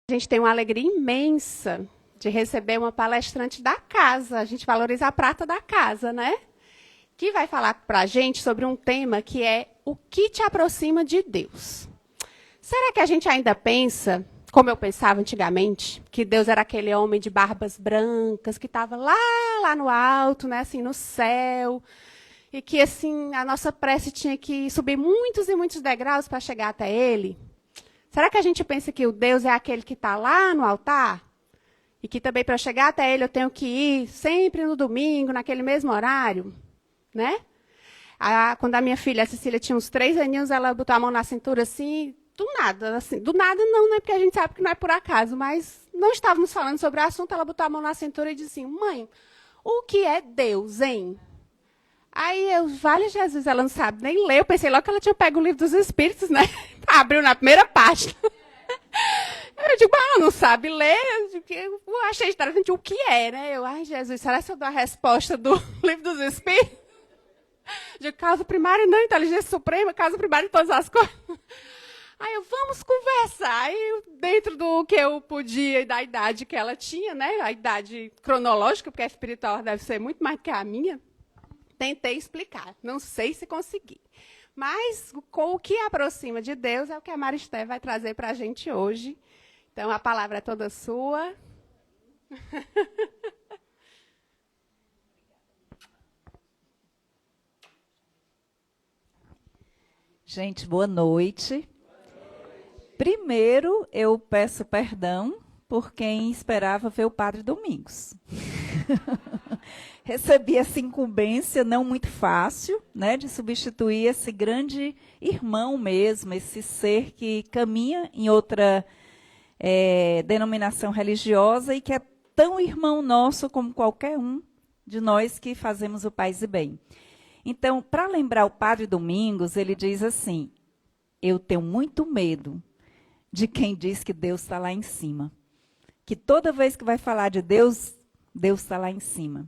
A gente tem uma alegria imensa de receber uma palestrante da casa. A gente valoriza a prata da casa, né? Que vai falar para a gente sobre um tema que é o que te aproxima de Deus. Será que a gente ainda pensa, como eu pensava antigamente, que Deus era aquele homem de barbas brancas que estava lá no alto, né, assim, no céu, e que assim a nossa prece tinha que subir muitos e muitos degraus para chegar até Ele? Será que a gente pensa que o Deus é aquele que está lá no altar? E que também para chegar até Ele eu tenho que ir sempre no domingo, naquele mesmo horário? Né? Quando a minha filha, a Cecília, tinha uns 3 aninhos, ela botou a mão na cintura assim, do nada. Assim, do nada não, né? Porque a gente sabe que não é por acaso, mas não estávamos falando sobre o assunto, ela botou a mão na cintura e disse assim, mãe, o que é Deus, hein? Aí eu, vale Jesus, ela não sabe nem ler. Eu pensei logo que ela tinha pego o livro dos Espíritos, né? Abriu na primeira página. Eu digo, ela não sabe ler. Eu achei interessante o que é, né? Eu, ai, Jesus, será que eu dou a resposta do livro dos Espíritos? De causa primária, não, inteligência suprema, causa primária de todas as coisas. Aí eu, vamos conversar. Aí, dentro do que eu podia e da idade que ela tinha, né? A idade cronológica, porque a espiritual deve ser muito mais do que a minha. Tentei explicar, não sei se consegui. Mas com o que aproxima de Deus é o que a Maristé vai trazer para a gente hoje. Então, a palavra é toda sua. Gente, boa noite. Primeiro, eu peço perdão por quem esperava ver o Padre Domingos. Recebi essa incumbência não muito fácil, né, de substituir esse grande irmão mesmo, esse ser que caminha em outra denominação religiosa e que é tão irmão nosso como qualquer um de nós que fazemos o Paz e Bem. Então, para lembrar o Padre Domingos, ele diz assim, eu tenho muito medo de quem diz que Deus está lá em cima. Que toda vez que vai falar de Deus, Deus está lá em cima.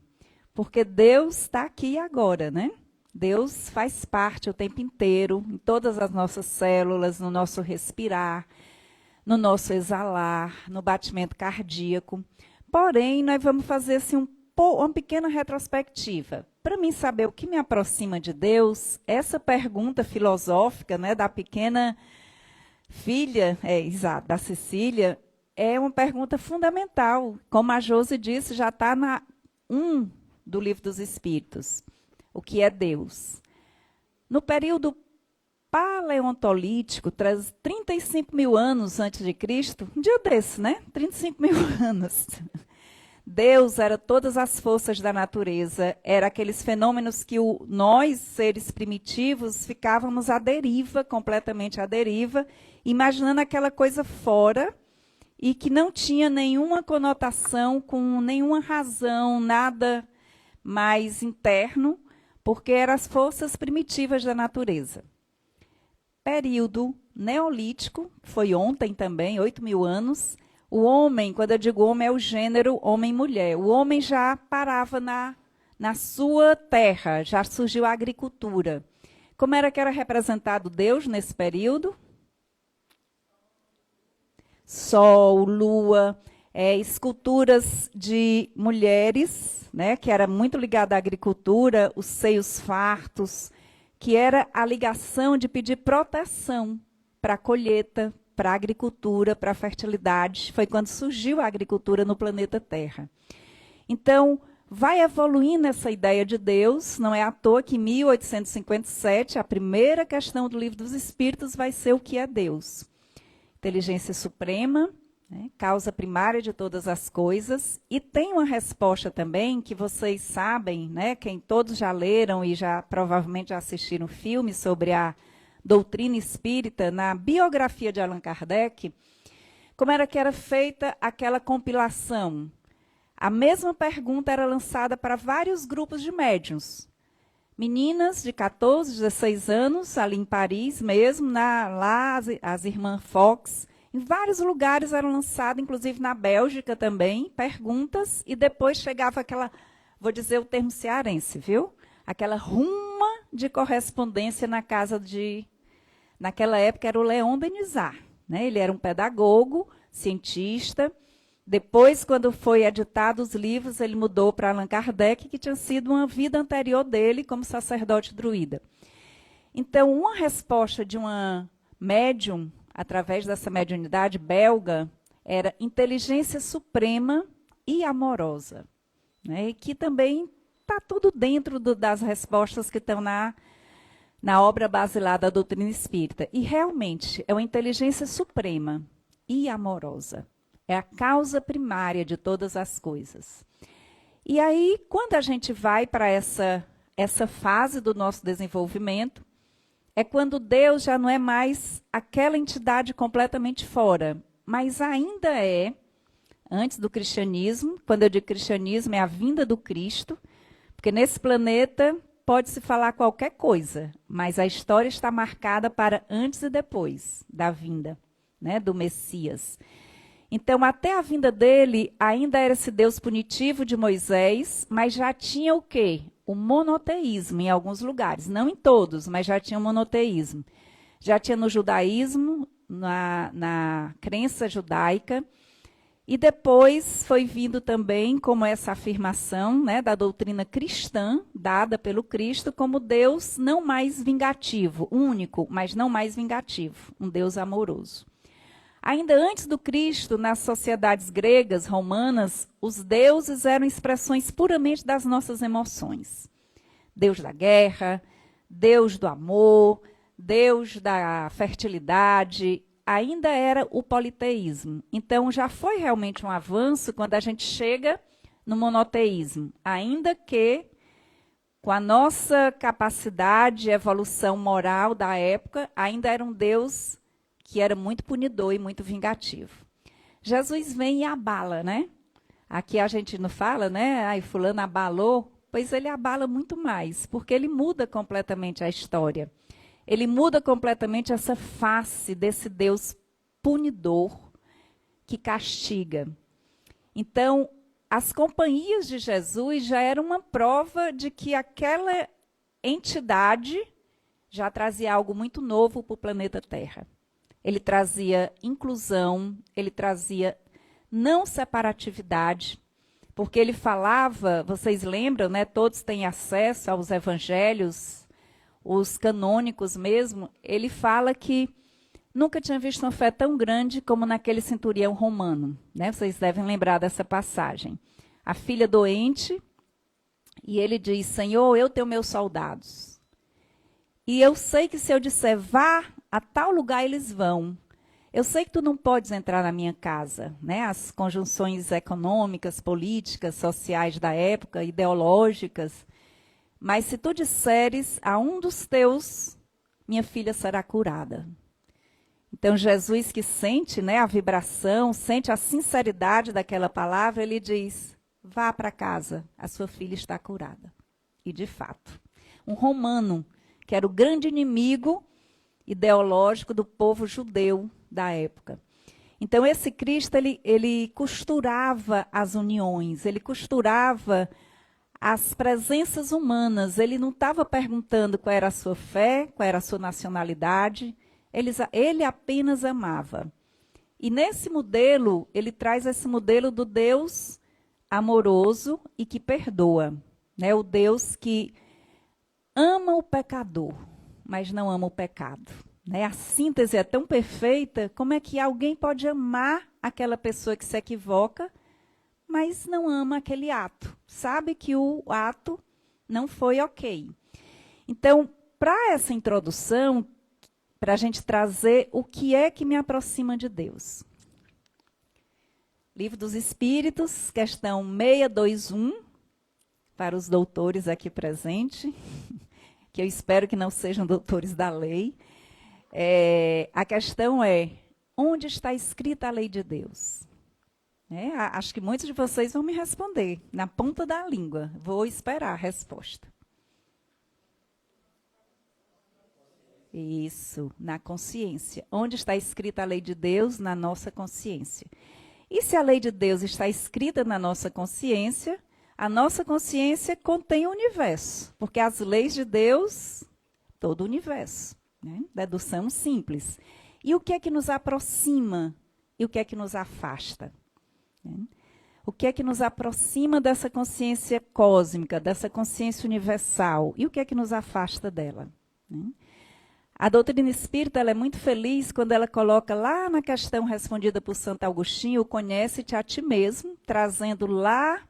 Porque Deus está aqui agora, né? Deus faz parte o tempo inteiro, em todas as nossas células, no nosso respirar, no nosso exalar, no batimento cardíaco. Porém, nós vamos fazer assim, uma pequena retrospectiva. Para mim saber o que me aproxima de Deus, essa pergunta filosófica, né, da pequena filha, da Cecília, é uma pergunta fundamental. Como a Josi disse, já está na 1 do Livro dos Espíritos. O que é Deus? No período paleontolítico, 35 mil anos antes de Cristo, um dia desse, né? 35 mil anos. Deus era todas as forças da natureza, era aqueles fenômenos que nós, seres primitivos, ficávamos à deriva, completamente à deriva, imaginando aquela coisa fora e que não tinha nenhuma conotação com nenhuma razão, nada mais interno, porque eram as forças primitivas da natureza. Período neolítico, foi ontem também, 8 mil anos. O homem, quando eu digo homem, é o gênero homem-mulher. O homem já parava na sua terra, já surgiu a agricultura. Como era que era representado Deus nesse período? Sol, lua, esculturas de mulheres, né, que era muito ligada à agricultura, os seios fartos, que era a ligação de pedir proteção para a colheita, para a agricultura, para a fertilidade. Foi quando surgiu a agricultura no planeta Terra. Então, vai evoluindo essa ideia de Deus, não é à toa que em 1857, a primeira questão do Livro dos Espíritos vai ser o que é Deus. Inteligência suprema, né, causa primária de todas as coisas, e tem uma resposta também que vocês sabem, né, quem todos já leram e já provavelmente já assistiram filmes sobre a doutrina espírita, na biografia de Allan Kardec, como era que era feita aquela compilação. A mesma pergunta era lançada para vários grupos de médiuns. Meninas de 14, 16 anos, ali em Paris mesmo, lá as irmãs Fox, em vários lugares eram lançadas, inclusive na Bélgica também, perguntas, e depois chegava aquela, vou dizer o termo cearense, viu? Aquela ruma de correspondência na casa naquela época era o Leon Denisard, né? Ele era um pedagogo, cientista. Depois, quando foi editado os livros, ele mudou para Allan Kardec, que tinha sido uma vida anterior dele como sacerdote druida. Então, uma resposta de uma médium, através dessa mediunidade belga, era inteligência suprema e amorosa, né? E que também está tudo dentro das respostas que estão na obra basilar da doutrina espírita. E realmente é uma inteligência suprema e amorosa. É a causa primária de todas as coisas. E aí, quando a gente vai para essa fase do nosso desenvolvimento, é quando Deus já não é mais aquela entidade completamente fora, mas ainda é, antes do cristianismo, quando eu digo cristianismo, é a vinda do Cristo, porque nesse planeta pode-se falar qualquer coisa, mas a história está marcada para antes e depois da vinda, né, do Messias. Então, até a vinda dele, ainda era esse Deus punitivo de Moisés, mas já tinha o quê? O monoteísmo em alguns lugares. Não em todos, mas já tinha o monoteísmo. Já tinha no judaísmo, na crença judaica. E depois foi vindo também como essa afirmação, né, da doutrina cristã, dada pelo Cristo, como Deus não mais vingativo, único, mas não mais vingativo, um Deus amoroso. Ainda antes do Cristo, nas sociedades gregas, romanas, os deuses eram expressões puramente das nossas emoções. Deus da guerra, Deus do amor, Deus da fertilidade, ainda era o politeísmo. Então, já foi realmente um avanço quando a gente chega no monoteísmo, ainda que com a nossa capacidade, evolução moral da época, ainda era um Deus que era muito punidor e muito vingativo. Jesus vem e abala, né? Aqui a gente não fala, né? Ai, fulano abalou. Pois ele abala muito mais, porque ele muda completamente a história. Ele muda completamente essa face desse Deus punidor que castiga. Então, as companhias de Jesus já eram uma prova de que aquela entidade já trazia algo muito novo para o planeta Terra. Ele trazia inclusão, ele trazia não separatividade, porque ele falava, vocês lembram, né? Todos têm acesso aos evangelhos, os canônicos mesmo. Ele fala que nunca tinha visto uma fé tão grande como naquele centurião romano, né? Vocês devem lembrar dessa passagem. A filha doente, e ele diz, Senhor, eu tenho meus soldados. E eu sei que se eu disser, vá a tal lugar, eles vão. Eu sei que tu não podes entrar na minha casa, né? As conjunções econômicas, políticas, sociais da época, ideológicas. Mas se tu disseres a um dos teus, minha filha será curada. Então, Jesus que sente, né, a vibração, sente a sinceridade daquela palavra, ele diz, vá para casa, a sua filha está curada. E, de fato, um romano, que era o grande inimigo ideológico do povo judeu da época. Então, esse Cristo, ele costurava as uniões, ele costurava as presenças humanas. Ele não estava perguntando qual era a sua fé, qual era a sua nacionalidade, ele apenas amava. E nesse modelo, ele traz esse modelo do Deus amoroso e que perdoa, né? O Deus que ama o pecador, mas não ama o pecado. Né? A síntese é tão perfeita, como é que alguém pode amar aquela pessoa que se equivoca, mas não ama aquele ato? Sabe que o ato não foi ok. Então, para essa introdução, para a gente trazer o que é que me aproxima de Deus. Livro dos Espíritos, questão 621, para os doutores aqui presentes, que eu espero que não sejam doutores da lei. A questão é, onde está escrita a lei de Deus? Acho que muitos de vocês vão me responder, na ponta da língua. Vou esperar a resposta. Isso, na consciência. Onde está escrita a lei de Deus? Na nossa consciência. E se a lei de Deus está escrita na nossa consciência, a nossa consciência contém o universo, porque as leis de Deus, todo o universo, né? Dedução simples. E o que é que nos aproxima e o que é que nos afasta. Né? O que é que nos aproxima dessa consciência cósmica, dessa consciência universal, e o que é que nos afasta dela. Né? A doutrina espírita ela é muito feliz quando ela coloca lá na questão respondida por Santo Agostinho, conhece-te a ti mesmo, trazendo lá,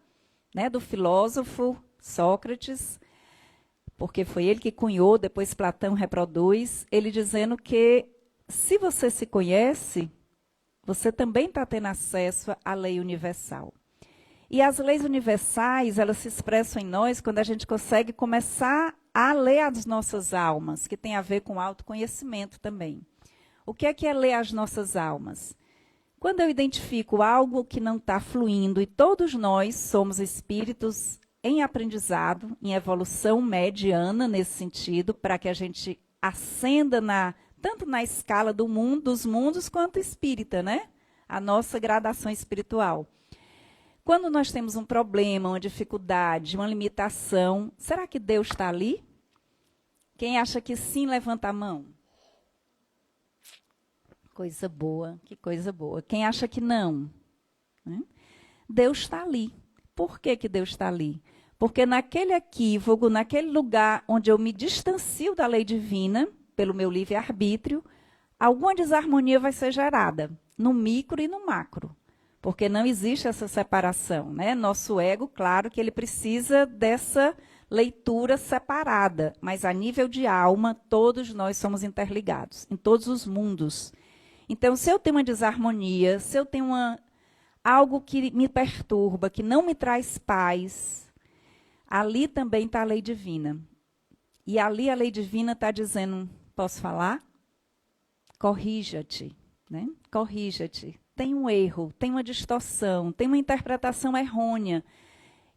né, do filósofo Sócrates, porque foi ele que cunhou, depois Platão reproduz, ele dizendo que se você se conhece, você também está tendo acesso à lei universal. E as leis universais, elas se expressam em nós quando a gente consegue começar a ler as nossas almas, que tem a ver com autoconhecimento também. O que é ler as nossas almas? Quando eu identifico algo que não está fluindo, e todos nós somos espíritos em aprendizado, em evolução mediana nesse sentido, para que a gente ascenda tanto na escala dos mundos, quanto espírita, né? A nossa gradação espiritual. Quando nós temos um problema, uma dificuldade, uma limitação, será que Deus está ali? Quem acha que sim, levanta a mão. Coisa boa, que coisa boa. Quem acha que não? Né? Deus está ali. Por que Deus está ali? Porque naquele equívoco, naquele lugar onde eu me distancio da lei divina, pelo meu livre-arbítrio, alguma desarmonia vai ser gerada, no micro e no macro. Porque não existe essa separação, né? Nosso ego, claro que ele precisa dessa leitura separada, mas a nível de alma, todos nós somos interligados, em todos os mundos. Então, se eu tenho uma desarmonia, se eu tenho algo que me perturba, que não me traz paz, ali também está a lei divina. E ali a lei divina está dizendo, posso falar? Corrija-te, né? Corrija-te. Tem um erro, tem uma distorção, tem uma interpretação errônea.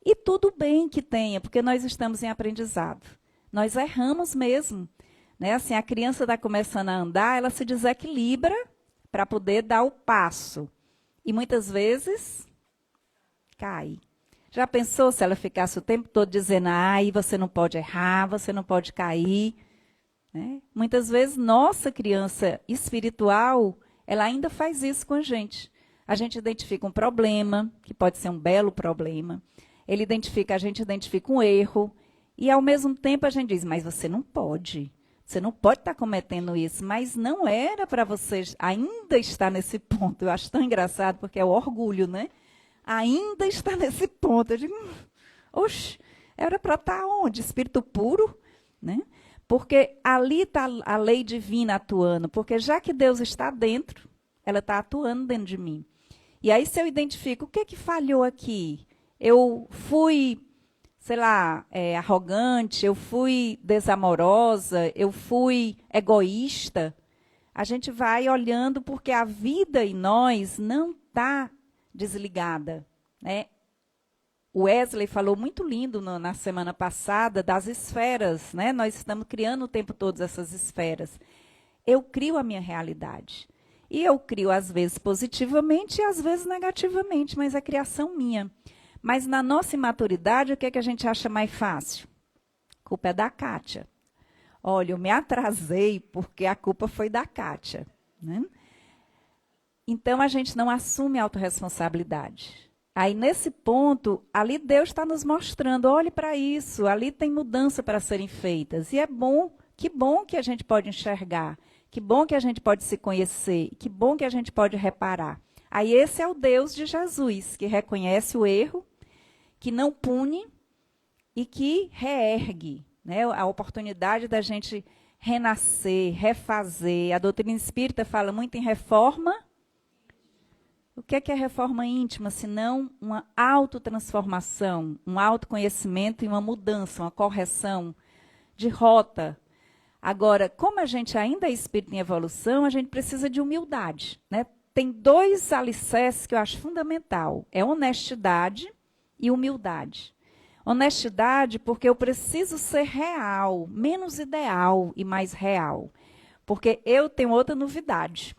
E tudo bem que tenha, porque nós estamos em aprendizado. Nós erramos mesmo. Né? Assim, a criança está começando a andar, ela se desequilibra para poder dar o passo. E muitas vezes cai. Já pensou se ela ficasse o tempo todo dizendo, ai, você não pode errar, você não pode cair? Né? Muitas vezes, nossa criança espiritual, ela ainda faz isso com a gente. A gente identifica um problema, que pode ser um belo problema. A gente identifica um erro. E, ao mesmo tempo, a gente diz, mas você não pode. Você não pode estar cometendo isso. Mas não era para você ainda estar nesse ponto. Eu acho tão engraçado, porque é o orgulho, né? Ainda está nesse ponto. Eu digo, oxe, era para estar onde? Espírito puro, né? Porque ali está a lei divina atuando. Porque já que Deus está dentro, ela está atuando dentro de mim. E aí, se eu identifico, o que é que falhou aqui? Eu fui, sei lá, arrogante, eu fui desamorosa, eu fui egoísta. A gente vai olhando porque a vida em nós não está desligada, né? O Wesley falou muito lindo na semana passada das esferas, né? Nós estamos criando o tempo todo essas esferas. Eu crio a minha realidade. E eu crio às vezes positivamente e às vezes negativamente, mas é criação minha. Mas na nossa imaturidade, o que é que a gente acha mais fácil? A culpa é da Kátia. Olha, eu me atrasei porque a culpa foi da Kátia, né? Então, a gente não assume a autorresponsabilidade. Aí, nesse ponto, ali Deus está nos mostrando, olhe para isso, ali tem mudança para serem feitas. E é bom que a gente pode enxergar, que bom que a gente pode se conhecer, que bom que a gente pode reparar. Aí, esse é o Deus de Jesus, que reconhece o erro, que não pune e que reergue, né? A oportunidade da gente renascer, refazer. A doutrina espírita fala muito em reforma. O que é reforma íntima, senão uma autotransformação, um autoconhecimento e uma mudança, uma correção de rota. Agora, como a gente ainda é espírito em evolução, a gente precisa de humildade, né? Tem dois alicerces que eu acho fundamental, é honestidade e humildade. Honestidade porque eu preciso ser real, menos ideal e mais real. Porque eu tenho outra novidade.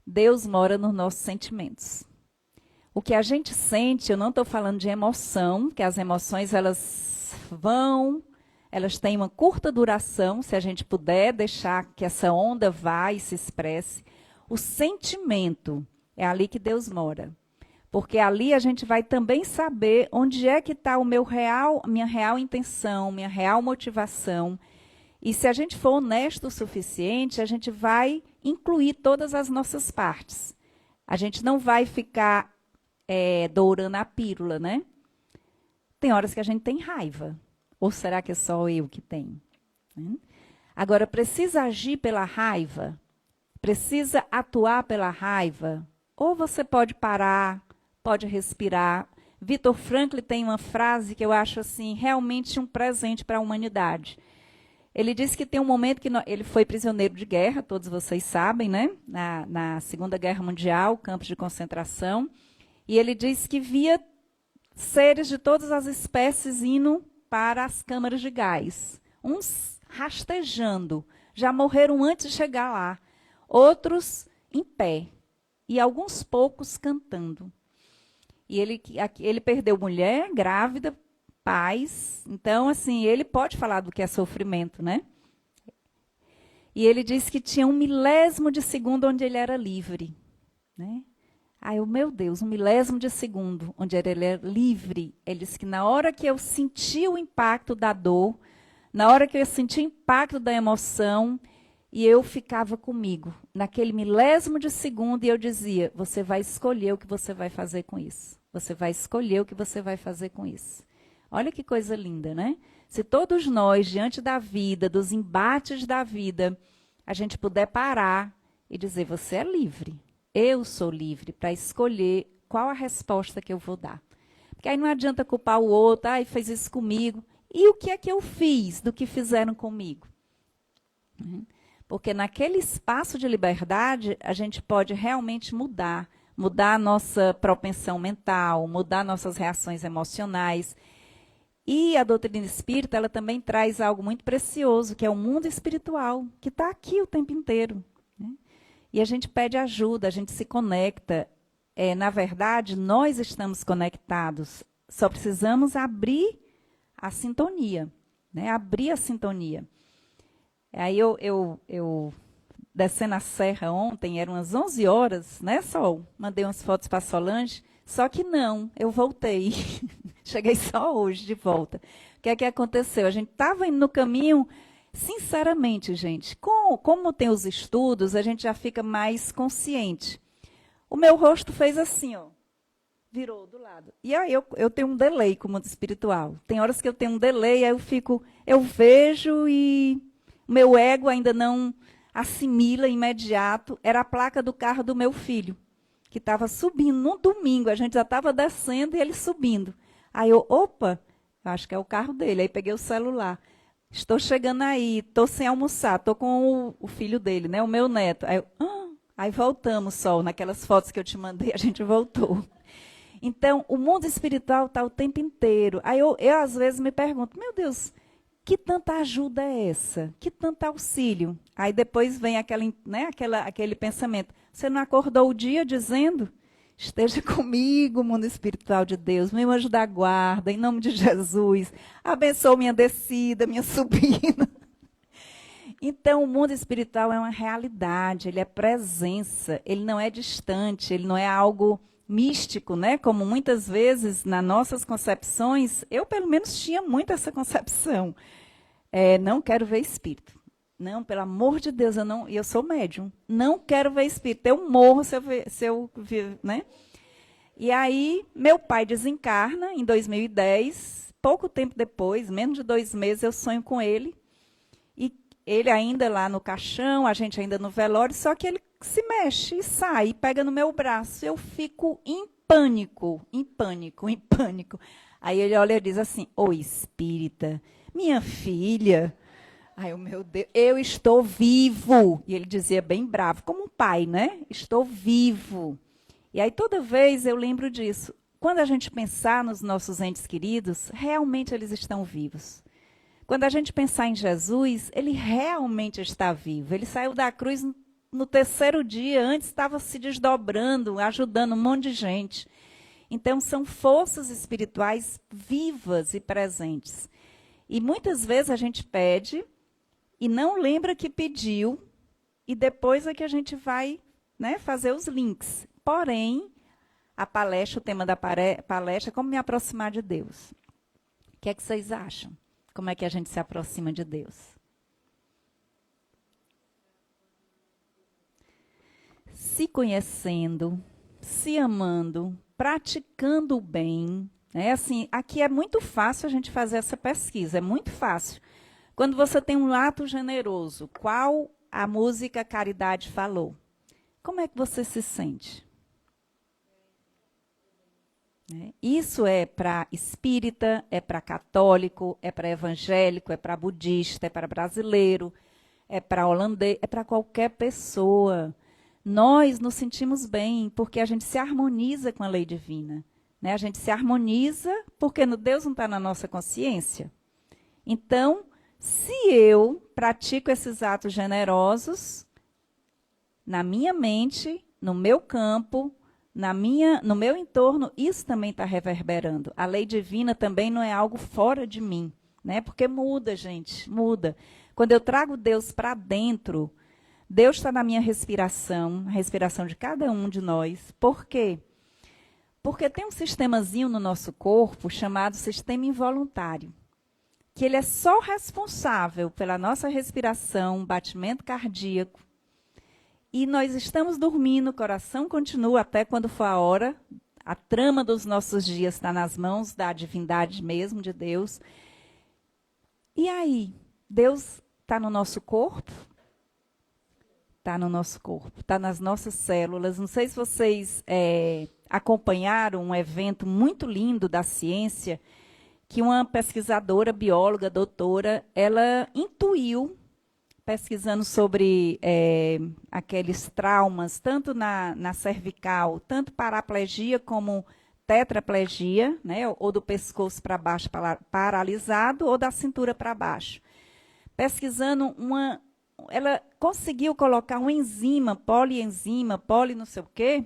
Deus mora nos nossos sentimentos. O que a gente sente, eu não estou falando de emoção, que as emoções elas têm uma curta duração, se a gente puder deixar que essa onda vá e se expresse. O sentimento, É ali que Deus mora. Porque ali a gente vai também saber onde é que está minha real intenção, minha real motivação. E se a gente for honesto o suficiente, a gente vai incluir todas as nossas partes. A gente não vai ficar dourando a pílula, né? Tem horas que a gente tem raiva. Ou será que é só eu que tenho? Agora, precisa agir pela raiva? Precisa atuar pela raiva? Ou você pode parar, pode respirar. Viktor Frankl tem uma frase que eu acho assim, realmente um presente para a humanidade. Ele disse que tem um momento que ele foi prisioneiro de guerra, todos vocês sabem, né? Na Segunda Guerra Mundial, campos de concentração. E ele disse que via seres de todas as espécies indo para as câmaras de gás. Uns rastejando, já morreram antes de chegar lá. Outros em pé. E alguns poucos cantando. E ele perdeu mulher, grávida, pais. Então, assim, ele pode falar do que é sofrimento, né? E ele disse que tinha 1/1000 de segundo onde ele era livre, né? Meu Deus, 1/1000 de segundo onde ele era livre. Ele disse que na hora que eu senti o impacto da dor, na hora que eu senti o impacto da emoção, e eu ficava comigo, naquele 1/1000 de segundo, e eu dizia, você vai escolher o que você vai fazer com isso. Você vai escolher o que você vai fazer com isso. Olha que coisa linda, né? Se todos nós, diante da vida, dos embates da vida, a gente puder parar e dizer, você é livre, eu sou livre para escolher qual a resposta que eu vou dar. Porque aí não adianta culpar o outro, fez isso comigo. E o que é que eu fiz do que fizeram comigo? Porque naquele espaço de liberdade, a gente pode realmente mudar a nossa propensão mental, mudar nossas reações emocionais. E a doutrina espírita, ela também traz algo muito precioso, que é o mundo espiritual, que está aqui o tempo inteiro, né? E a gente pede ajuda, a gente se conecta. Na verdade, nós estamos conectados, só precisamos abrir a sintonia, né? Abrir a sintonia. Aí eu descendo a serra ontem, eram umas 11 horas, né, Sol? Mandei umas fotos para a Solange, só que não, eu voltei. Cheguei só hoje de volta. O que é que aconteceu? A gente estava indo no caminho, sinceramente, gente, como tem os estudos, a gente já fica mais consciente. O meu rosto fez assim, ó, virou do lado. E aí eu tenho um delay com o mundo espiritual. Tem horas que eu tenho um delay, aí eu vejo e o meu ego ainda não assimila imediato. Era a placa do carro do meu filho, que estava subindo no domingo. A gente já estava descendo e ele subindo. Aí opa, acho que é o carro dele. Aí peguei o celular. Estou chegando aí, estou sem almoçar, estou com o filho dele, né, o meu neto. Aí voltamos, Sol, naquelas fotos que eu te mandei, a gente voltou. Então, o mundo espiritual está o tempo inteiro. Aí eu às vezes me pergunto, meu Deus, que tanta ajuda é essa? Que tanto auxílio? Aí depois vem aquele pensamento. Você não acordou o dia dizendo, esteja comigo, mundo espiritual de Deus, meu anjo da guarda, em nome de Jesus, abençoe minha descida, minha subida. Então, o mundo espiritual é uma realidade, ele é presença, ele não é distante, ele não é algo místico, né? Como muitas vezes nas nossas concepções, eu pelo menos tinha muito essa concepção. Não quero ver espírito. Não, pelo amor de Deus, eu sou médium. Não quero ver espírito. Eu morro se eu ver, né? E aí, meu pai desencarna em 2010. Pouco tempo depois, menos de 2 meses, eu sonho com ele. E ele ainda lá no caixão, a gente ainda no velório, só que ele se mexe e sai, pega no meu braço. Eu fico em pânico. Aí ele olha e diz assim, ô espírita, minha filha... Ai, meu Deus, eu estou vivo. E ele dizia bem bravo, como um pai, né? Estou vivo. E aí toda vez eu lembro disso. Quando a gente pensar nos nossos entes queridos, realmente eles estão vivos. Quando a gente pensar em Jesus, ele realmente está vivo. Ele saiu da cruz no 3º dia, antes estava se desdobrando, ajudando um monte de gente. Então são forças espirituais vivas e presentes. E muitas vezes a gente pede... e não lembra que pediu, e depois é que a gente vai, né, fazer os links. Porém, a palestra, o tema da palestra é como me aproximar de Deus. O que é que vocês acham? Como é que a gente se aproxima de Deus? Se conhecendo, se amando, praticando o bem. Assim, aqui é muito fácil a gente fazer essa pesquisa, é muito fácil. Quando você tem um ato generoso, qual a música Caridade falou? Como é que você se sente? Isso é para espírita, é para católico, é para evangélico, é para budista, é para brasileiro, é para holandês, é para qualquer pessoa. Nós nos sentimos bem porque a gente se harmoniza com a lei divina. A gente se harmoniza porque Deus não está na nossa consciência. Então, se eu pratico esses atos generosos, na minha mente, no meu campo, no meu entorno, isso também está reverberando. A lei divina também não é algo fora de mim, porque muda, gente, muda. Quando eu trago Deus para dentro, Deus está na minha respiração, a respiração de cada um de nós. Por quê? Porque tem um sistemazinho no nosso corpo chamado sistema involuntário, que ele é só responsável pela nossa respiração, batimento cardíaco. E nós estamos dormindo, o coração continua até quando for a hora. A trama dos nossos dias está nas mãos da divindade mesmo, de Deus. E aí, Deus está no nosso corpo? Está no nosso corpo, está nas nossas células. Não sei se vocês acompanharam um evento muito lindo da ciência, que uma pesquisadora, bióloga, doutora, ela intuiu, pesquisando sobre aqueles traumas, tanto na cervical, tanto paraplegia como tetraplegia, ou do pescoço para baixo paralisado, ou da cintura para baixo. Pesquisando ela conseguiu colocar uma enzima, polienzima, não sei o quê,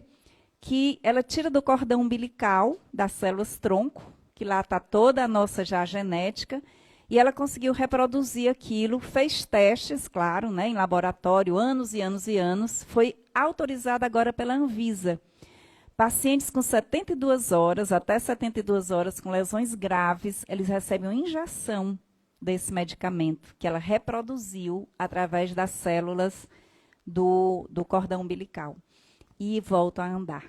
que ela tira do cordão umbilical, das células tronco, que lá está toda a nossa já genética, e ela conseguiu reproduzir aquilo, fez testes, claro, em laboratório, anos e anos e anos, foi autorizada agora pela Anvisa. Pacientes com 72 horas, até 72 horas, com lesões graves, eles recebem uma injeção desse medicamento, que ela reproduziu através das células do cordão umbilical. E voltam a andar.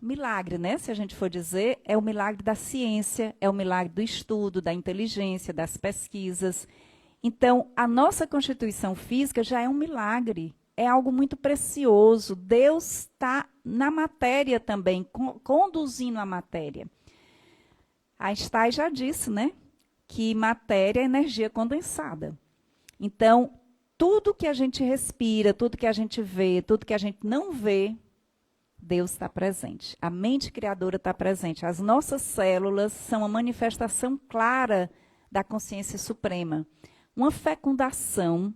Milagre, se a gente for dizer, é o milagre da ciência, é o milagre do estudo, da inteligência, das pesquisas. Então, a nossa constituição física já é um milagre, é algo muito precioso. Deus está na matéria também, conduzindo a matéria. Einstein já disse, que matéria é energia condensada. Então, tudo que a gente respira, tudo que a gente vê, tudo que a gente não vê, Deus está presente. A mente criadora está presente. As nossas células são a manifestação clara da consciência suprema. Uma fecundação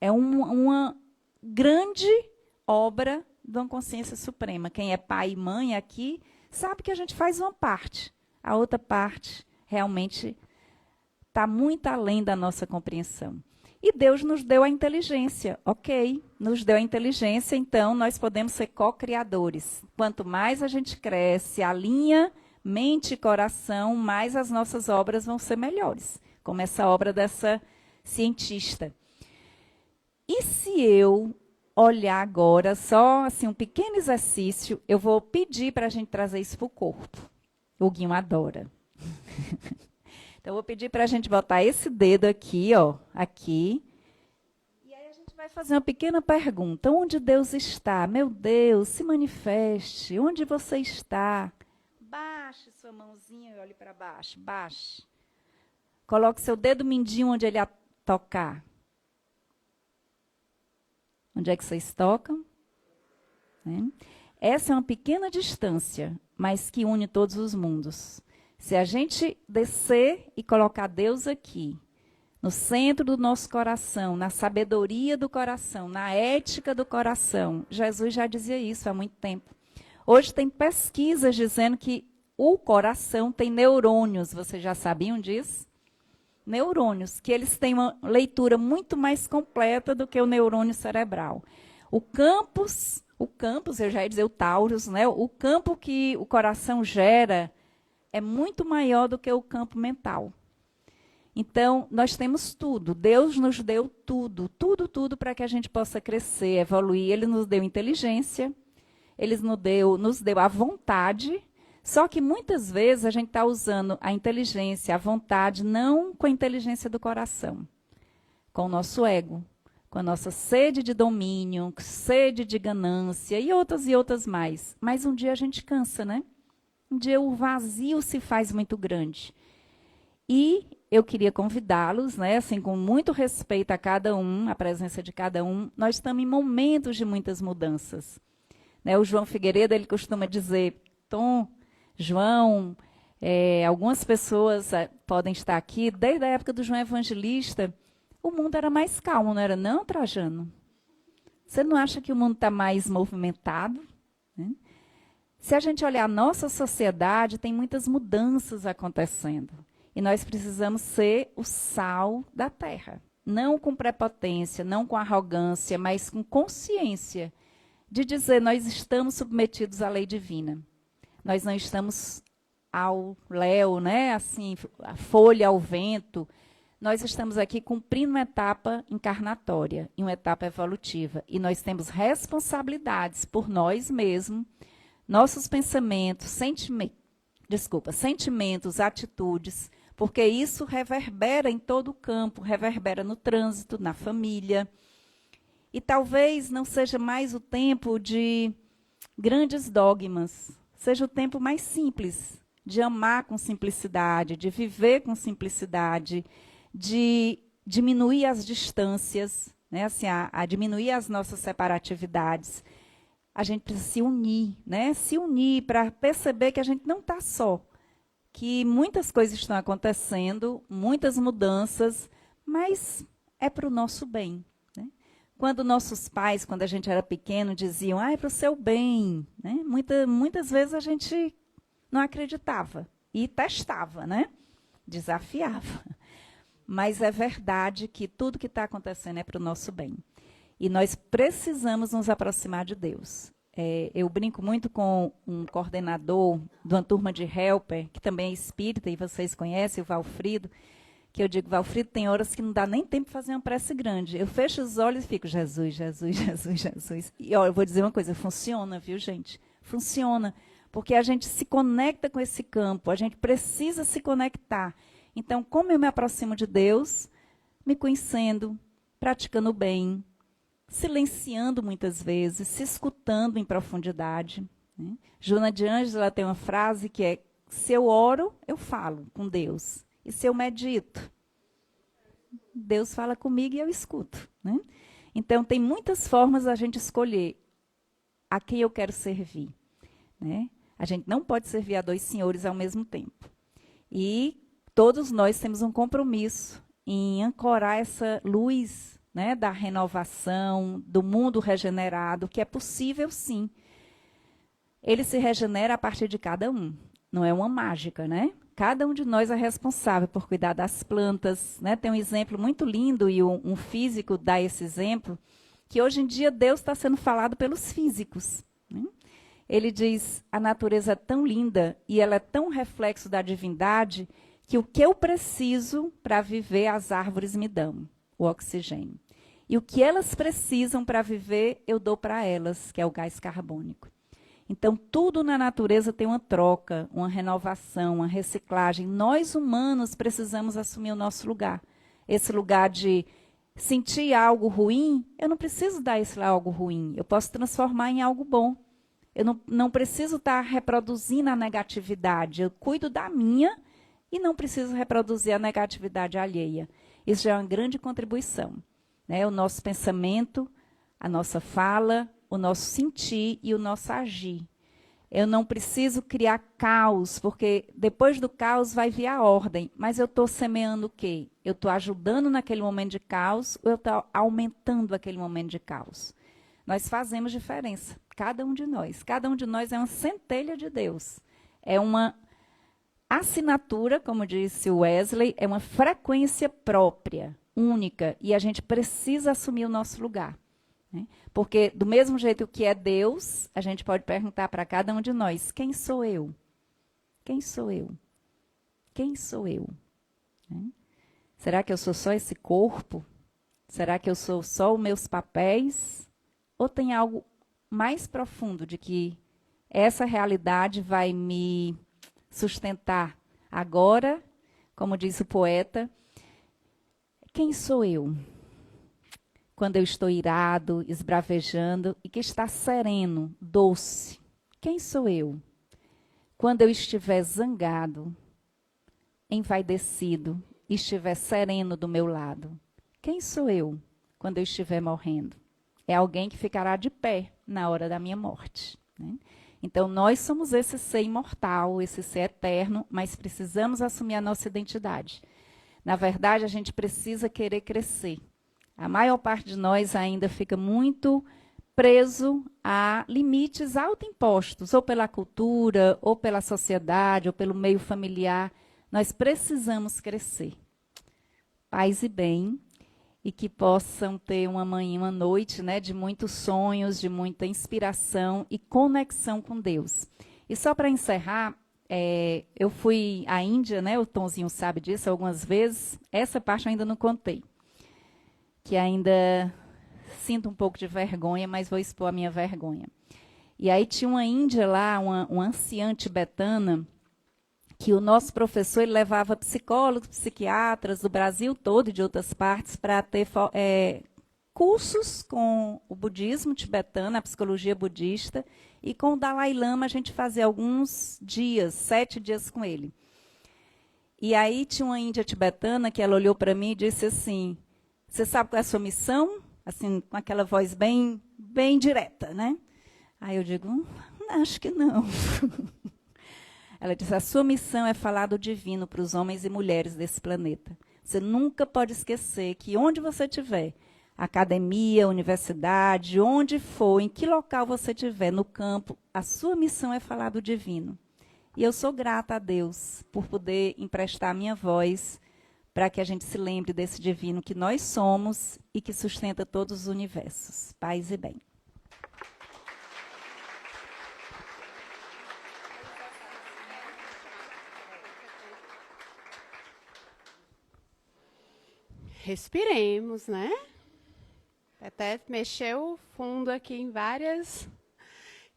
é uma grande obra de uma consciência suprema. Quem é pai e mãe aqui sabe que a gente faz uma parte. A outra parte realmente está muito além da nossa compreensão. E Deus nos deu a inteligência, ok? Nos deu a inteligência, então nós podemos ser co-criadores. Quanto mais a gente cresce, alinha mente e coração, mais as nossas obras vão ser melhores. Como essa obra dessa cientista. E se eu olhar agora, só assim, um pequeno exercício, eu vou pedir para a gente trazer isso para o corpo. O Guinho adora. Então, eu vou pedir para a gente botar esse dedo aqui, aqui. E aí a gente vai fazer uma pequena pergunta. Onde Deus está? Meu Deus, se manifeste. Onde você está? Baixe sua mãozinha e olhe para baixo. Baixe. Coloque seu dedo mindinho onde ele tocar. Onde é que vocês tocam? Essa é uma pequena distância, mas que une todos os mundos. Se a gente descer e colocar Deus aqui, no centro do nosso coração, na sabedoria do coração, na ética do coração, Jesus já dizia isso há muito tempo. Hoje tem pesquisas dizendo que o coração tem neurônios, vocês já sabiam disso? Neurônios, que eles têm uma leitura muito mais completa do que o neurônio cerebral. O campus O campus, eu já ia dizer o Taurus, né? O campo que o coração gera é muito maior do que o campo mental. Então, nós temos tudo. Deus nos deu tudo, tudo, tudo para que a gente possa crescer, evoluir. Ele nos deu inteligência, Ele nos deu a vontade. Só que muitas vezes a gente está usando a inteligência, a vontade, não com a inteligência do coração, com o nosso ego, com a nossa sede de domínio, sede de ganância e outras mais. Mas um dia a gente cansa, né? Um dia o vazio se faz muito grande. E eu queria convidá-los, né, assim, com muito respeito a cada um, a presença de cada um. Nós estamos em momentos de muitas mudanças. Né, o João Figueiredo, ele costuma dizer, Tom, João, algumas pessoas podem estar aqui, desde a época do João Evangelista, o mundo era mais calmo, não era não, Trajano? Você não acha que o mundo está mais movimentado? Né? Se a gente olhar a nossa sociedade, tem muitas mudanças acontecendo. E nós precisamos ser o sal da terra. Não com prepotência, não com arrogância, mas com consciência de dizer, nós estamos submetidos à lei divina. Nós não estamos ao léu, né? Assim, a folha ao vento. Nós estamos aqui cumprindo uma etapa encarnatória e uma etapa evolutiva. E nós temos responsabilidades por nós mesmos, nossos pensamentos, sentimentos, atitudes, porque isso reverbera em todo o campo, reverbera no trânsito, na família. E talvez não seja mais o tempo de grandes dogmas, seja o tempo mais simples, de amar com simplicidade, de viver com simplicidade, de diminuir as distâncias, né? Assim, a diminuir as nossas separatividades. A gente precisa se unir, né? Se unir para perceber que a gente não está só, que muitas coisas estão acontecendo, muitas mudanças, mas é para o nosso bem. Né? Quando nossos pais, quando a gente era pequeno, diziam, é para o seu bem, né? Muitas vezes a gente não acreditava e testava, né? Desafiava. Mas é verdade que tudo que está acontecendo é para o nosso bem. E nós precisamos nos aproximar de Deus. Eu brinco muito com um coordenador de uma turma de helper, que também é espírita, e vocês conhecem, o Valfrido, que eu digo, Valfrido, tem horas que não dá nem tempo de fazer uma prece grande. Eu fecho os olhos e fico, Jesus, Jesus, Jesus, Jesus. E ó, eu vou dizer uma coisa, funciona, viu, gente? Funciona, porque a gente se conecta com esse campo, a gente precisa se conectar. Então, como eu me aproximo de Deus? Me conhecendo, praticando o bem, silenciando muitas vezes, se escutando em profundidade. Né? Joana de Ângela tem uma frase que é, se eu oro, eu falo com Deus. E se eu medito, Deus fala comigo e eu escuto. Né? Então, tem muitas formas a gente escolher a quem eu quero servir. Né? A gente não pode servir a dois senhores ao mesmo tempo. E todos nós temos um compromisso em ancorar essa luz, né, da renovação, do mundo regenerado, que é possível sim. Ele se regenera a partir de cada um. Não é uma mágica, né? Cada um de nós é responsável por cuidar das plantas. Né? Tem um exemplo muito lindo, e um físico dá esse exemplo, que hoje em dia Deus está sendo falado pelos físicos. Né? Ele diz, a natureza é tão linda e ela é tão reflexo da divindade que o que eu preciso para viver, as árvores me dão, o oxigênio. E o que elas precisam para viver, eu dou para elas, que é o gás carbônico. Então, tudo na natureza tem uma troca, uma renovação, uma reciclagem. Nós, humanos, precisamos assumir o nosso lugar. Esse lugar de sentir algo ruim, eu não preciso dar esse algo ruim. Eu posso transformar em algo bom. Eu não preciso estar reproduzindo a negatividade. Eu cuido da minha e não preciso reproduzir a negatividade alheia. Isso já é uma grande contribuição. Né? O nosso pensamento, a nossa fala, o nosso sentir e o nosso agir. Eu não preciso criar caos, porque depois do caos vai vir a ordem. Mas eu estou semeando o quê? Eu estou ajudando naquele momento de caos ou eu estou aumentando aquele momento de caos? Nós fazemos diferença, cada um de nós. Cada um de nós é uma centelha de Deus. É uma assinatura, como disse o Wesley, é uma frequência própria, única, e a gente precisa assumir o nosso lugar. né? Porque, do mesmo jeito que é Deus, a gente pode perguntar para cada um de nós, quem sou eu? Quem sou eu? Quem sou eu? Né? Será que eu sou só esse corpo? Será que eu sou só os meus papéis? Ou tem algo mais profundo de que essa realidade vai me sustentar agora, como diz o poeta, quem sou eu? Quando eu estou irado, esbravejando e que está sereno, doce, quem sou eu? Quando eu estiver zangado, envaidecido, e estiver sereno do meu lado, quem sou eu quando eu estiver morrendo? É alguém que ficará de pé na hora da minha morte, né? Então, nós somos esse ser imortal, esse ser eterno, mas precisamos assumir a nossa identidade. Na verdade, a gente precisa querer crescer. A maior parte de nós ainda fica muito preso a limites autoimpostos, ou pela cultura, ou pela sociedade, ou pelo meio familiar. Nós precisamos crescer. Paz e bem, e que possam ter uma manhã, uma noite, né, de muitos sonhos, de muita inspiração e conexão com Deus. E só para encerrar, eu fui à Índia, né, o Tonzinho sabe disso algumas vezes, essa parte eu ainda não contei, que ainda sinto um pouco de vergonha, mas vou expor a minha vergonha. E aí tinha uma índia lá, uma anciã tibetana, que o nosso professor ele levava psicólogos, psiquiatras do Brasil todo e de outras partes para ter cursos com o budismo tibetano, a psicologia budista, e com o Dalai Lama a gente fazia alguns dias, 7 dias com ele. E aí tinha uma índia tibetana que ela olhou para mim e disse assim, você sabe qual é a sua missão? Assim, com aquela voz bem, bem direta, né? Aí eu digo, acho que não. Ela disse, a sua missão é falar do divino para os homens e mulheres desse planeta. Você nunca pode esquecer que onde você estiver, academia, universidade, onde for, em que local você estiver, no campo, a sua missão é falar do divino. E eu sou grata a Deus por poder emprestar a minha voz para que a gente se lembre desse divino que nós somos e que sustenta todos os universos. Paz e bem. Respiremos, né? Até mexeu fundo aqui em várias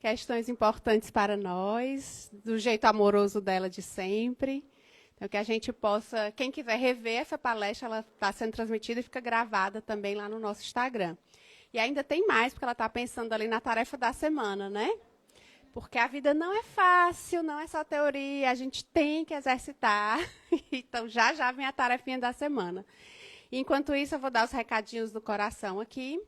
questões importantes para nós, do jeito amoroso dela de sempre. Então, que a gente possa, quem quiser rever essa palestra, ela está sendo transmitida e fica gravada também lá no nosso Instagram. E ainda tem mais, porque ela está pensando ali na tarefa da semana, né? Porque a vida não é fácil, não é só teoria, a gente tem que exercitar. Então, já vem a tarefinha da semana. Enquanto isso, eu vou dar os recadinhos do coração aqui,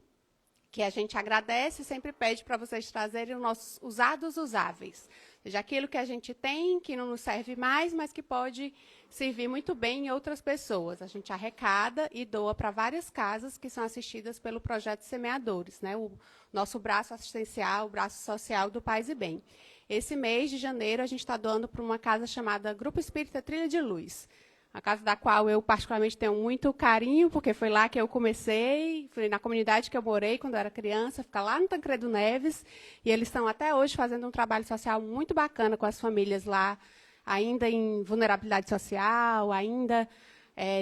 que a gente agradece e sempre pede para vocês trazerem os nossos usados usáveis. Ou seja, aquilo que a gente tem, que não nos serve mais, mas que pode servir muito bem em outras pessoas. A gente arrecada e doa para várias casas que são assistidas pelo Projeto Semeadores, né? O nosso braço assistencial, o braço social do Paz e Bem. Esse mês de janeiro, a gente está doando para uma casa chamada Grupo Espírita Trilha de Luz. A casa da qual eu particularmente tenho muito carinho, porque foi lá que eu comecei, foi na comunidade que eu morei quando eu era criança, fica lá no Tancredo Neves, e eles estão até hoje fazendo um trabalho social muito bacana com as famílias lá, ainda em vulnerabilidade social, ainda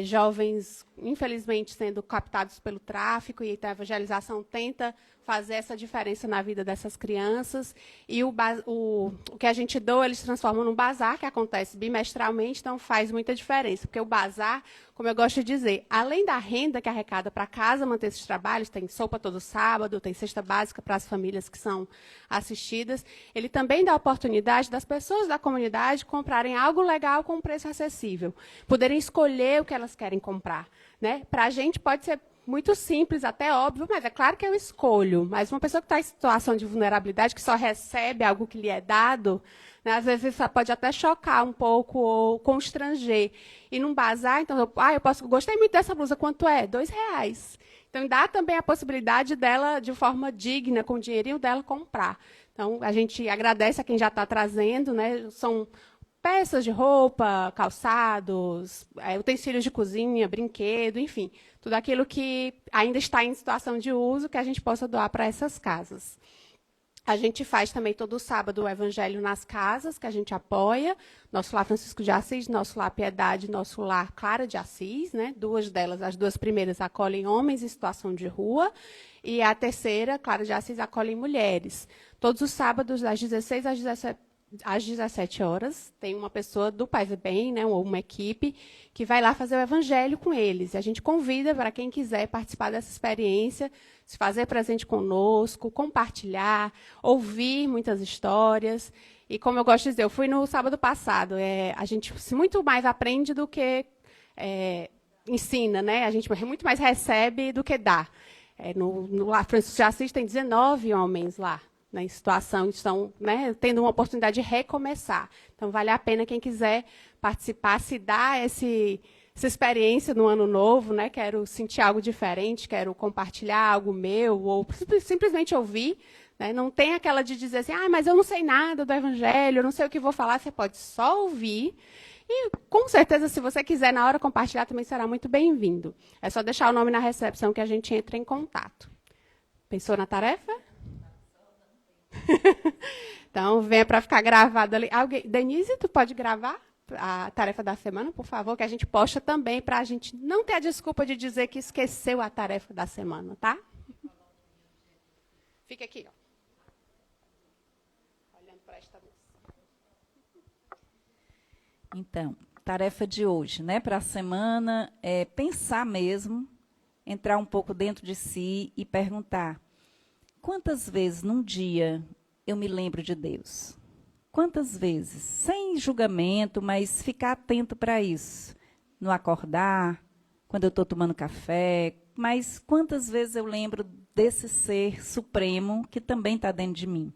jovens, infelizmente, sendo captados pelo tráfico, e então a evangelização tenta fazer essa diferença na vida dessas crianças. E o que a gente doa, eles transformam num bazar, que acontece bimestralmente, então faz muita diferença. Porque o bazar, como eu gosto de dizer, além da renda que arrecada para casa manter esses trabalhos, tem sopa todo sábado, tem cesta básica para as famílias que são assistidas, ele também dá a oportunidade das pessoas da comunidade comprarem algo legal com um preço acessível, poderem escolher o que elas querem comprar, né? Para a gente pode ser muito simples, até óbvio, mas é claro que eu escolho. Mas uma pessoa que está em situação de vulnerabilidade, que só recebe algo que lhe é dado, né, às vezes isso pode até chocar um pouco ou constranger. E num bazar, então, gostei muito dessa blusa, quanto é? R$2. Então, dá também a possibilidade dela, de forma digna, com o dinheirinho dela, comprar. Então, a gente agradece a quem já está trazendo, né? São peças de roupa, calçados, utensílios de cozinha, brinquedo, enfim, tudo aquilo que ainda está em situação de uso que a gente possa doar para essas casas. A gente faz também todo sábado o Evangelho nas casas, que a gente apoia. Nosso Lar Francisco de Assis, Nosso Lar Piedade, Nosso Lar Clara de Assis, né? Duas delas, as duas primeiras, acolhem homens em situação de rua. E a terceira, Clara de Assis, acolhem mulheres. Todos os sábados, das 16 às 17 horas, tem uma pessoa do Paz e Bem, né, ou uma equipe, que vai lá fazer o evangelho com eles. E a gente convida para quem quiser participar dessa experiência, se fazer presente conosco, compartilhar, ouvir muitas histórias. E como eu gosto de dizer, eu fui no sábado passado, a gente muito mais aprende do que ensina, né? A gente muito mais recebe do que dá. No Lar Francisco de Assis tem 19 homens lá, em situação, estão, né, tendo uma oportunidade de recomeçar. Então, vale a pena quem quiser participar, se dar essa experiência no ano novo, né, quero sentir algo diferente, quero compartilhar algo meu, ou simplesmente ouvir. Né, não tem aquela de dizer assim, mas eu não sei nada do Evangelho, eu não sei o que vou falar, você pode só ouvir. E, com certeza, se você quiser, na hora, compartilhar, também será muito bem-vindo. É só deixar o nome na recepção que a gente entra em contato. Pensou na tarefa? Então, venha para ficar gravado ali. Denise, tu pode gravar a tarefa da semana, por favor, que a gente posta também, para a gente não ter a desculpa de dizer que esqueceu a tarefa da semana, tá? Fica aqui, ó. Olhando para esta luz. Então, tarefa de hoje, né, para a semana, é pensar mesmo, entrar um pouco dentro de si e perguntar: quantas vezes num dia eu me lembro de Deus? Quantas vezes? Sem julgamento, mas ficar atento para isso. No acordar, quando eu estou tomando café, mas quantas vezes eu lembro desse ser supremo que também está dentro de mim?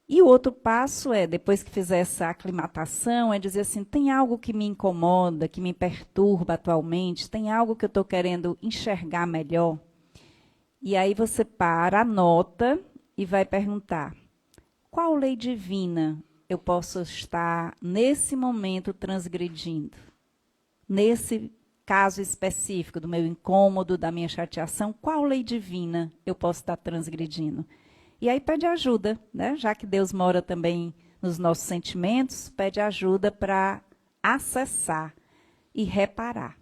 E o outro passo depois que fizer essa aclimatação, é dizer assim, tem algo que me incomoda, que me perturba atualmente, tem algo que eu estou querendo enxergar melhor? E aí você para, anota e vai perguntar: qual lei divina eu posso estar, nesse momento, transgredindo? Nesse caso específico do meu incômodo, da minha chateação, qual lei divina eu posso estar transgredindo? E aí pede ajuda, né? Já que Deus mora também nos nossos sentimentos, pede ajuda para acessar e reparar.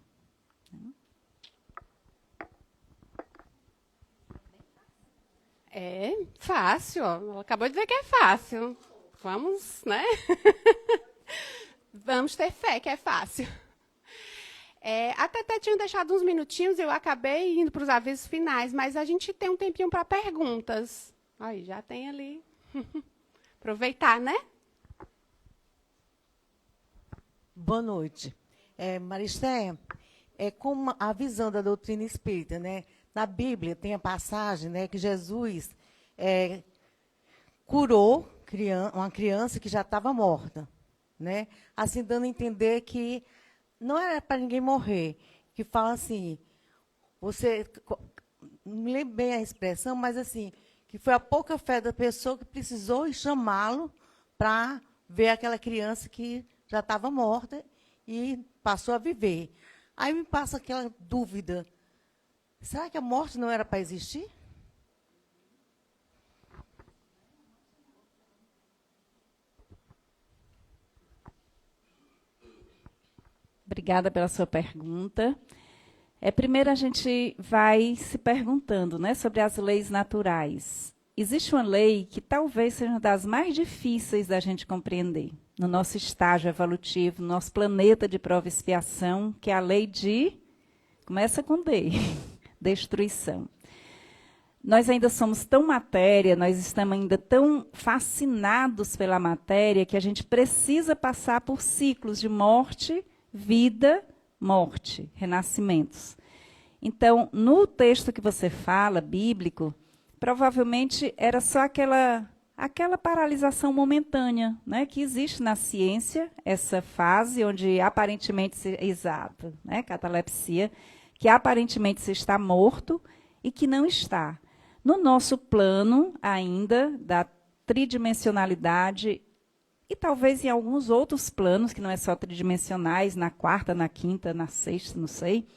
É fácil, ó. Ela acabou de dizer que é fácil. Vamos, né? Vamos ter fé que é fácil. A Tete tinha deixado uns minutinhos, eu acabei indo para os avisos finais, mas a gente tem um tempinho para perguntas. Aí, já tem ali. Aproveitar, né? Boa noite. Maristéia, como a visão da doutrina espírita, né? Na Bíblia tem a passagem, né, que Jesus curou uma criança que já estava morta, né? Assim, dando a entender que não era para ninguém morrer. Que fala assim, não me lembro bem a expressão, mas assim, que foi a pouca fé da pessoa que precisou chamá-lo para ver aquela criança que já estava morta e passou a viver. Aí me passa aquela dúvida: será que a morte não era para existir? Obrigada pela sua pergunta. Primeiro a gente vai se perguntando, né, sobre as leis naturais. Existe uma lei que talvez seja uma das mais difíceis da gente compreender no nosso estágio evolutivo, no nosso planeta de prova e expiação, que é a lei de... Começa com D. Destruição. Nós ainda somos tão matéria, nós estamos ainda tão fascinados pela matéria que a gente precisa passar por ciclos de morte, vida, morte, renascimentos. Então, no texto que você fala, bíblico, provavelmente era só aquela paralisação momentânea, né, que existe na ciência, essa fase onde aparentemente, exato, né, catalepsia, que aparentemente se está morto e que não está. No nosso plano ainda da tridimensionalidade, e talvez em alguns outros planos, que não é só tridimensionais, na quarta, na quinta, na sexta, não sei,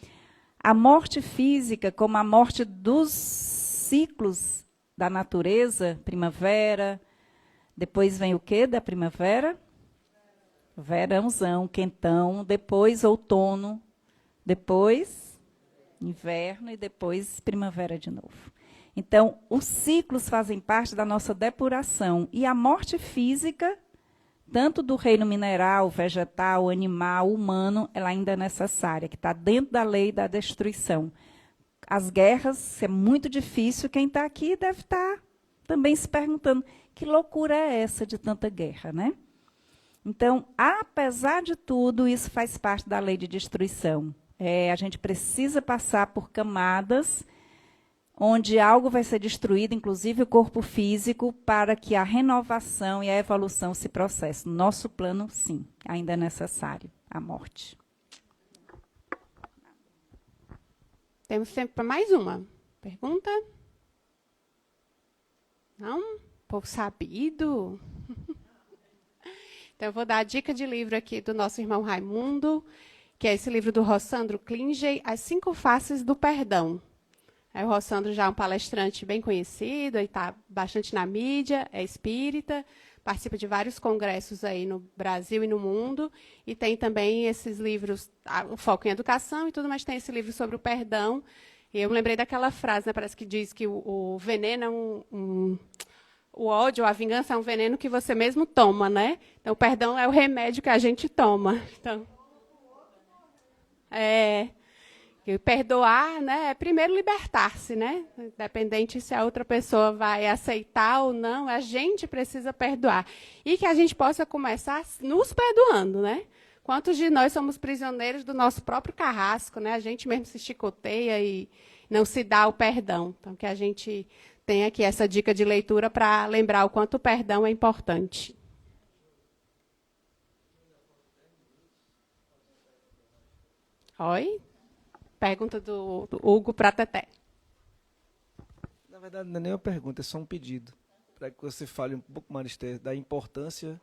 a morte física, como a morte dos ciclos da natureza, primavera, depois vem o quê da primavera? Verãozão, quentão, depois outono, depois inverno e depois primavera de novo. Então, os ciclos fazem parte da nossa depuração. E a morte física, tanto do reino mineral, vegetal, animal, humano, ela ainda é necessária, que está dentro da lei da destruição. As guerras, é muito difícil, quem está aqui deve estar também se perguntando, que loucura é essa de tanta guerra, né? Então, apesar de tudo, isso faz parte da lei de destruição. A gente precisa passar por camadas onde algo vai ser destruído, inclusive o corpo físico, para que a renovação e a evolução se processem. No nosso plano, sim, ainda é necessário a morte. Temos tempo para mais uma pergunta? Não? Povo sabido? Então, eu vou dar a dica de livro aqui do nosso irmão Raimundo, que é esse livro do Rossandro Klinger, As 5 Faces do Perdão. O Rossandro já é um palestrante bem conhecido, está bastante na mídia, é espírita, participa de vários congressos aí no Brasil e no mundo, e tem também esses livros, o foco em educação e tudo, mas tem esse livro sobre o perdão. E eu me lembrei daquela frase, né, parece que diz que o veneno é o ódio, a vingança é um veneno que você mesmo toma, né? Então, o perdão é o remédio que a gente toma. Então, perdoar, né, é primeiro libertar-se, né? Independente se a outra pessoa vai aceitar ou não, a gente precisa perdoar. E que a gente possa começar nos perdoando, né? Quantos de nós somos prisioneiros do nosso próprio carrasco, né? A gente mesmo se chicoteia e não se dá o perdão. Então, que a gente tem aqui essa dica de leitura para lembrar o quanto o perdão é importante. Oi? Pergunta do Hugo para Teté. Na verdade, não é nem uma pergunta, é só um pedido. Para que você fale um pouco mais da importância,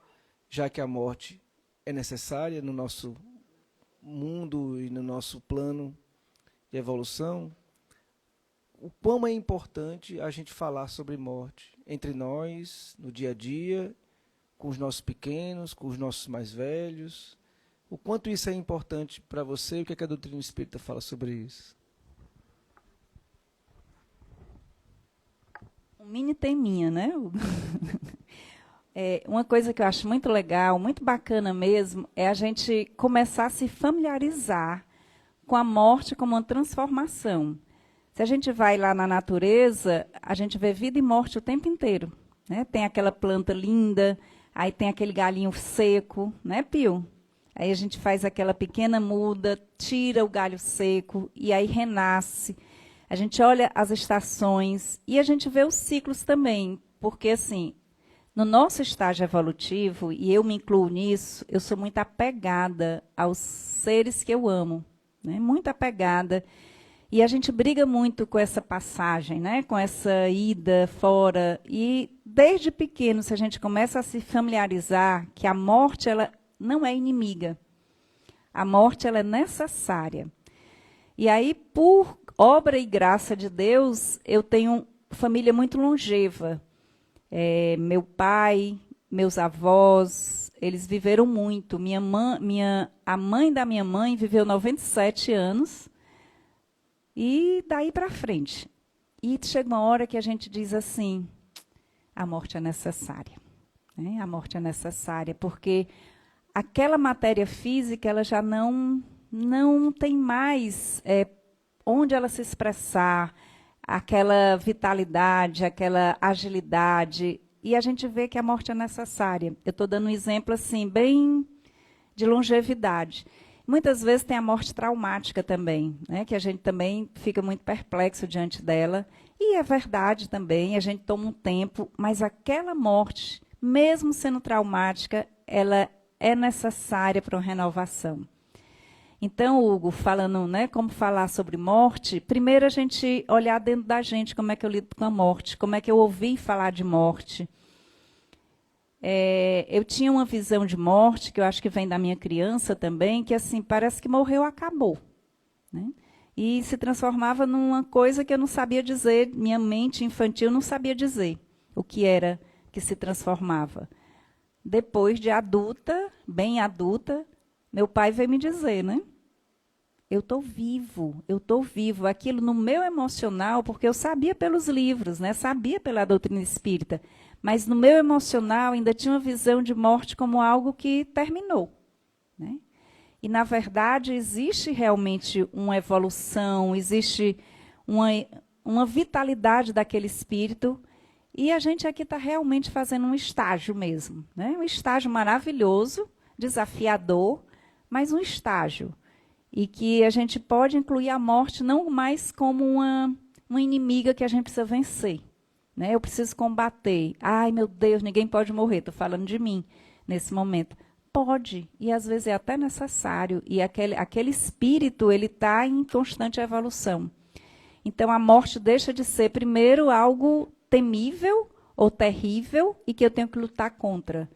já que a morte é necessária no nosso mundo e no nosso plano de evolução, o quão é importante a gente falar sobre morte entre nós, no dia a dia, com os nossos pequenos, com os nossos mais velhos. O quanto isso é importante para você e o que a doutrina espírita fala sobre isso? Um mini teminha, né? Uma coisa que eu acho muito legal, muito bacana mesmo, é a gente começar a se familiarizar com a morte como uma transformação. Se a gente vai lá na natureza, a gente vê vida e morte o tempo inteiro, né? Tem aquela planta linda, aí tem aquele galinho seco, né, Pio? Aí a gente faz aquela pequena muda, tira o galho seco e aí renasce. A gente olha as estações e a gente vê os ciclos também, porque assim, no nosso estágio evolutivo, e eu me incluo nisso, eu sou muito apegada aos seres que eu amo, né? Muito apegada. E a gente briga muito com essa passagem, né? Com essa ida fora. E desde pequeno, se a gente começa a se familiarizar que a morte ela não é inimiga. A morte ela é necessária. E aí, por obra e graça de Deus, eu tenho família muito longeva. Meu pai, meus avós, eles viveram muito. A mãe da minha mãe viveu 97 anos. E daí para frente. E chega uma hora que a gente diz assim, a morte é necessária. Né? A morte é necessária, porque aquela matéria física ela já não tem mais onde ela se expressar, aquela vitalidade, aquela agilidade. E a gente vê que a morte é necessária. Eu estou dando um exemplo assim, bem de longevidade. Muitas vezes tem a morte traumática também, né, que a gente também fica muito perplexo diante dela. E é verdade também, a gente toma um tempo, mas aquela morte, mesmo sendo traumática, ela é necessária para uma renovação. Então, Hugo, falando, né, como falar sobre morte, primeiro a gente olhar dentro da gente como é que eu lido com a morte, como é que eu ouvi falar de morte. eu tinha uma visão de morte, que eu acho que vem da minha criança também, que assim, parece que morreu, acabou. Né? E se transformava numa coisa que eu não sabia dizer, minha mente infantil não sabia dizer o que era que se transformava. Depois de adulta, bem adulta, meu pai veio me dizer, né? Eu estou vivo, eu estou vivo. Aquilo no meu emocional, porque eu sabia pelos livros, né? Sabia pela doutrina espírita, mas no meu emocional ainda tinha uma visão de morte como algo que terminou. Né? E, na verdade, existe realmente uma evolução, existe uma vitalidade daquele espírito. E a gente aqui está realmente fazendo um estágio mesmo. Né? Um estágio maravilhoso, desafiador, mas um estágio. E que a gente pode incluir a morte não mais como uma inimiga que a gente precisa vencer. Né? Eu preciso combater. Ai, meu Deus, ninguém pode morrer. Estou falando de mim nesse momento. Pode, e às vezes é até necessário. E aquele espírito, ele está em constante evolução. Então, a morte deixa de ser, primeiro, algo temível ou terrível e que eu tenho que lutar contra.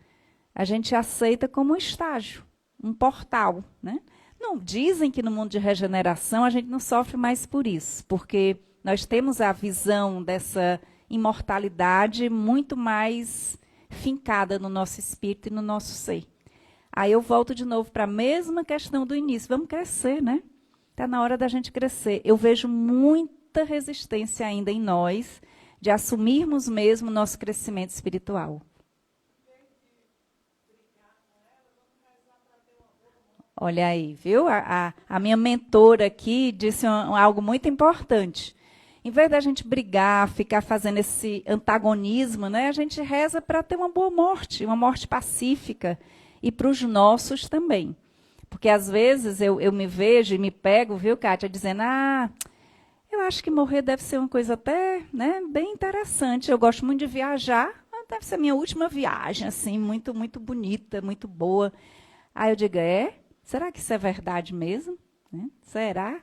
A gente aceita como um estágio, um portal. Né? Não, dizem que no mundo de regeneração a gente não sofre mais por isso, porque nós temos a visão dessa imortalidade muito mais fincada no nosso espírito e no nosso ser. Aí eu volto de novo para a mesma questão do início. Vamos crescer, né? Está na hora da gente crescer. Eu vejo muita resistência ainda em nós de assumirmos mesmo o nosso crescimento espiritual. Olha aí, viu? A minha mentora aqui disse algo muito importante. Em vez da gente brigar, ficar fazendo esse antagonismo, né, a gente reza para ter uma boa morte, uma morte pacífica. E para os nossos também. Porque às vezes eu me vejo e me pego, viu, Kátia, dizendo, eu acho que morrer deve ser uma coisa até, né, bem interessante. Eu gosto muito de viajar, deve ser a minha última viagem, assim, muito, muito bonita, muito boa. Aí eu digo, será que isso é verdade mesmo? Né? Será?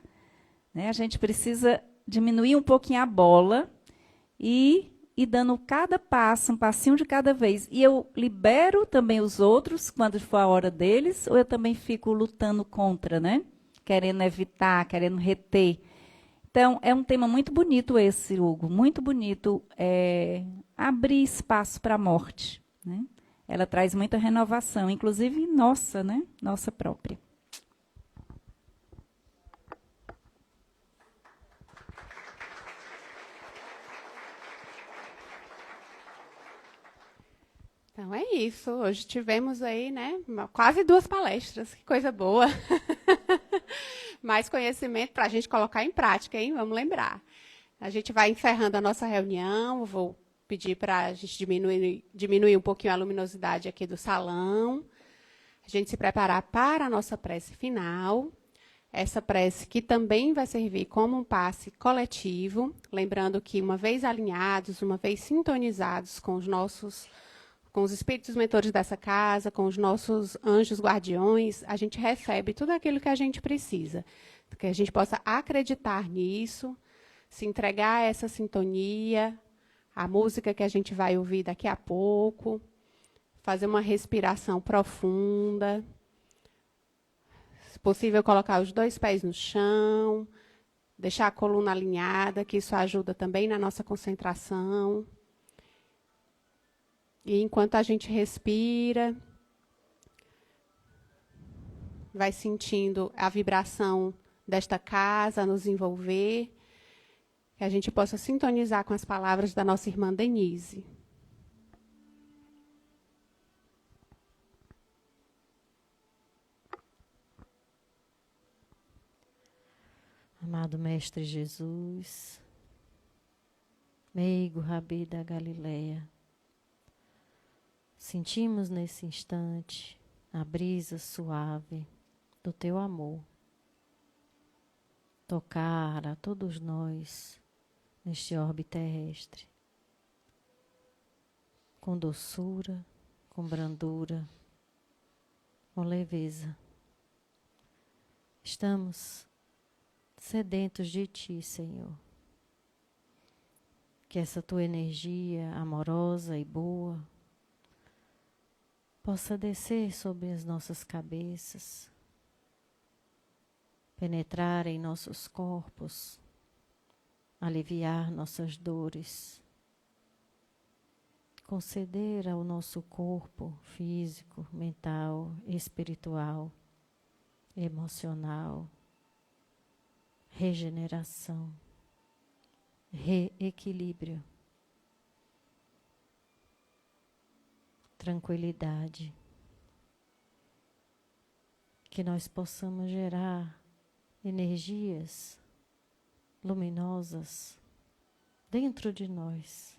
Né? A gente precisa diminuir um pouquinho a bola e dando cada passo, um passinho de cada vez. E eu libero também os outros quando for a hora deles, ou eu também fico lutando contra, né? Querendo evitar, querendo reter. Então, é um tema muito bonito esse, Hugo, muito bonito, abrir espaço para a morte. Né? Ela traz muita renovação, inclusive nossa, né? Nossa própria. Então é isso. Hoje tivemos aí, né, quase 2 palestras. Que coisa boa. Mais conhecimento para a gente colocar em prática, hein? Vamos lembrar. A gente vai encerrando a nossa reunião. Vou pedir para a gente diminuir um pouquinho a luminosidade aqui do salão. A gente se preparar para a nossa prece final. Essa prece que também vai servir como um passe coletivo. Lembrando que, uma vez alinhados, uma vez sintonizados com os espíritos mentores dessa casa, com os nossos anjos guardiões, a gente recebe tudo aquilo que a gente precisa. Que a gente possa acreditar nisso, se entregar a essa sintonia, a música que a gente vai ouvir daqui a pouco, fazer uma respiração profunda. Se possível, colocar os 2 pés no chão, deixar a coluna alinhada, que isso ajuda também na nossa concentração. E enquanto a gente respira, vai sentindo a vibração desta casa nos envolver, que a gente possa sintonizar com as palavras da nossa irmã Denise. Amado Mestre Jesus, meigo Rabi da Galileia, sentimos nesse instante a brisa suave do teu amor tocar a todos nós neste orbe terrestre, com doçura, com brandura, com leveza. Estamos sedentos de ti, Senhor. Que essa tua energia amorosa e boa possa descer sobre as nossas cabeças, penetrar em nossos corpos, aliviar nossas dores, conceder ao nosso corpo físico, mental, espiritual, emocional, regeneração, reequilíbrio, tranquilidade, que nós possamos gerar energias luminosas dentro de nós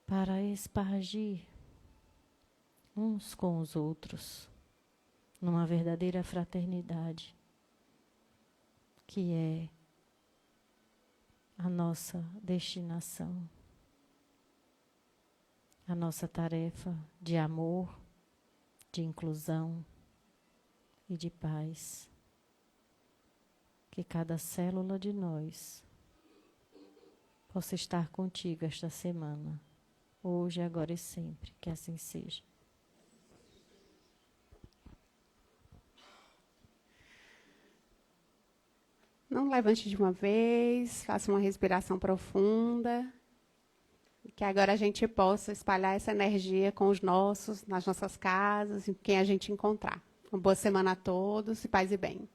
para espargir uns com os outros numa verdadeira fraternidade, que é a nossa destinação, a nossa tarefa de amor, de inclusão e de paz. Que cada célula de nós possa estar contigo esta semana, hoje, agora e sempre, que assim seja. Não levante de uma vez, faça uma respiração profunda, que agora a gente possa espalhar essa energia com os nossos, nas nossas casas, em quem a gente encontrar. Uma boa semana a todos e paz e bem.